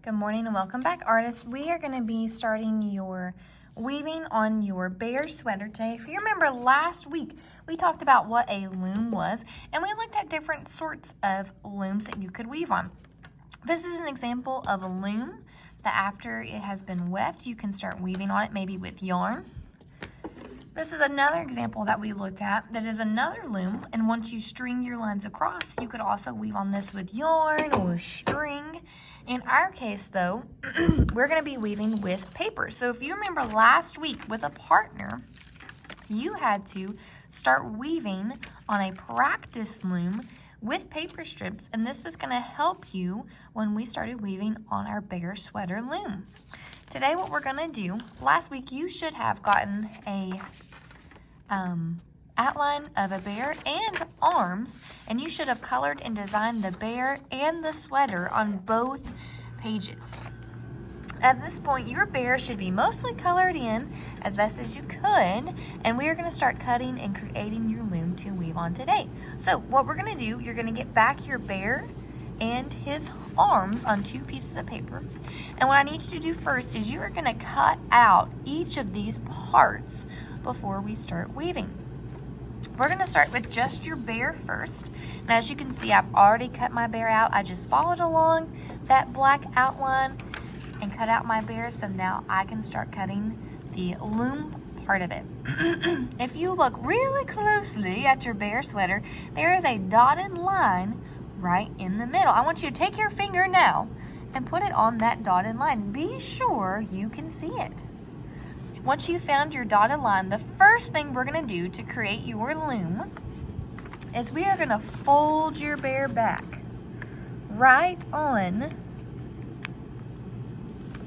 Good morning and welcome back, artists. We are going to be starting your weaving on your bear sweater today. If you remember last week, we talked about what a loom was, and we looked at different sorts of looms that you could weave on. This is an example of a loom that after it has been weft, you can start weaving on it, maybe with yarn. This is another example that we looked at that is another loom, and once you string your lines across, you could also weave on this with yarn or string. In our case though, we're going to be weaving with paper. So if you remember last week with a partner, you had to start weaving on a practice loom with paper strips, and this was going to help you when we started weaving on our bear sweater loom. Today what we're going to do, last week you should have gotten a outline of a bear and arms, and you should have colored and designed the bear and the sweater on both pages. At this point, your bear should be mostly colored in as best as you could, and we are going to start cutting and creating your loom to weave on today. So what we're going to do, you're going to get back your bear and his arms on 2 pieces of paper, and what I need you to do first is you are going to cut out each of these parts before we start weaving. We're going to start with just your bear first. Now as you can see, I've already cut my bear out. I just followed along that black outline and cut out my bear, so now I can start cutting the loom part of it. If you look really closely at your bear sweater, there is a dotted line right in the middle. I want you to take your finger now and put it on that dotted line. Be sure you can see it. Once you've found your dotted line, the first thing we're going to do to create your loom is we are going to fold your bear back right on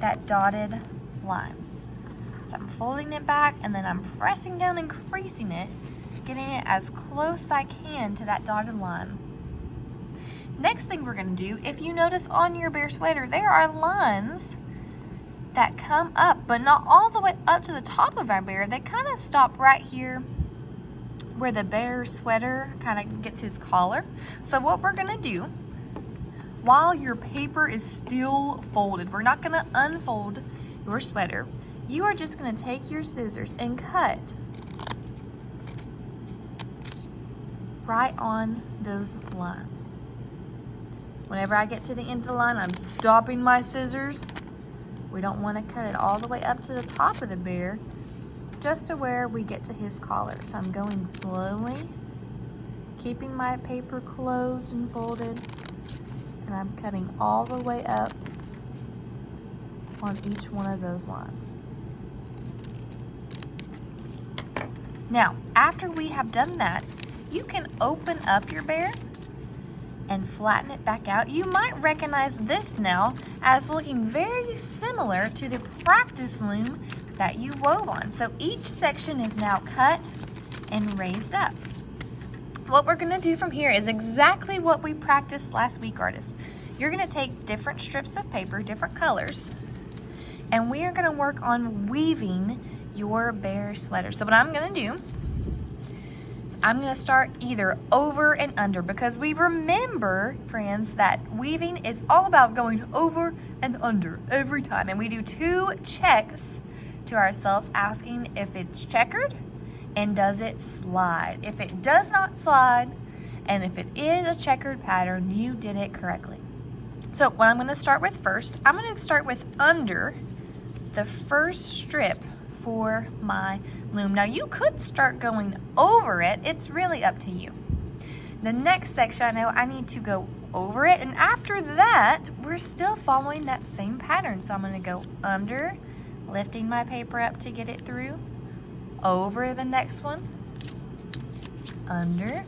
that dotted line. So I'm folding it back and then I'm pressing down and creasing it, getting it as close as I can to that dotted line. Next thing we're going to do, if you notice on your bear sweater, there are lines that come up, but not all the way up to the top of our bear. They kind of stop right here where the bear sweater kind of gets his collar. So what we're going to do, while your paper is still folded, we're not going to unfold your sweater. You are just going to take your scissors and cut right on those lines. Whenever I get to the end of the line, I'm stopping my scissors. We don't want to cut it all the way up to the top of the bear, just to where we get to his collar. So I'm going slowly, keeping my paper closed and folded, and I'm cutting all the way up on each one of those lines. Now, after we have done that, you can open up your bear and flatten it back out. You might recognize this now as looking very similar to the practice loom that you wove on. So each section is now cut and raised up. What we're going to do from here is exactly what we practiced last week, artists. You're going to take different strips of paper, different colors, and we are going to work on weaving your bear sweater. So what I'm going to do, I'm going to start either over and under, because we remember, friends, that weaving is all about going over and under every time. And we do 2 checks to ourselves, asking if it's checkered and does it slide. If it does not slide and if it is a checkered pattern, you did it correctly. So what I'm going to start with first, I'm going to start with under the first strip for my loom. Now you could start going over it, it's really up to you. The next section, I know I need to go over it, and after that we're still following that same pattern. So I'm going to go under, lifting my paper up to get it through, over the next one, under,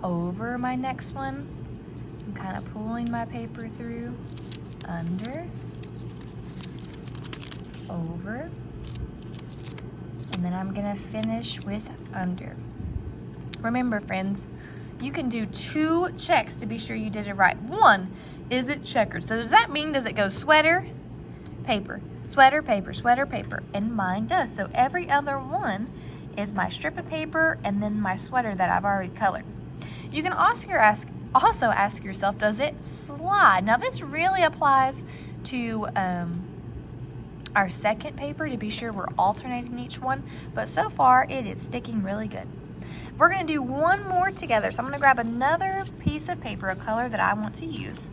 over my next one. I'm kind of pulling my paper through, under, over, and then I'm gonna finish with under. Remember, friends, you can do 2 checks to be sure you did it right. 1, is it checkered? So does that mean, does it go sweater, paper, sweater, paper, sweater, paper? And mine does. So every other one is my strip of paper and then my sweater that I've already colored. You can also ask also ask yourself, does it slide? Now this really applies to our second paper to be sure we're alternating each one, but so far it is sticking really good. We're going to do one more together, so I'm going to grab another piece of paper, a color that I want to use.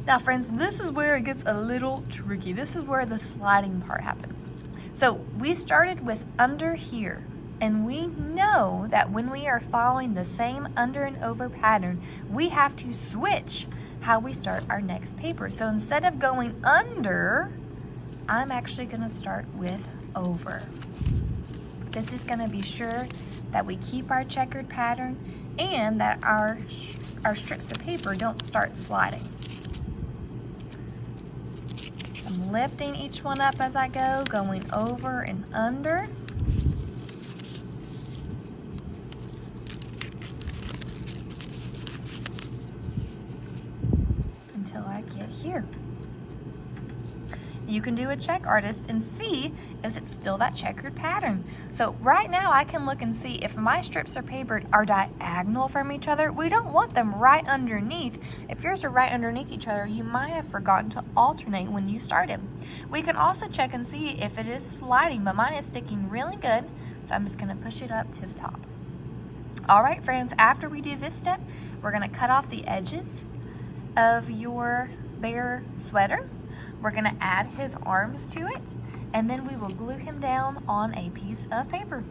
Now friends, this is where it gets a little tricky. This is where the sliding part happens. So we started with under here, and we know that when we are following the same under and over pattern, we have to switch how we start our next paper. So instead of going under, I'm actually going to start with over. This is going to be sure that we keep our checkered pattern and that our strips of paper don't start sliding. So I'm lifting each one up as I go, going over and under. Until I get here. You can do a check artist and see, is it still that checkered pattern? So right now I can look and see if my strips of paper are diagonal from each other. We don't want them right underneath. If yours are right underneath each other, you might have forgotten to alternate when you started. We can also check and see if it is sliding, but mine is sticking really good. So I'm just gonna push it up to the top. All right, friends, after we do this step, we're gonna cut off the edges of your bear sweater. We're gonna add his arms to it, and then we will glue him down on a piece of paper.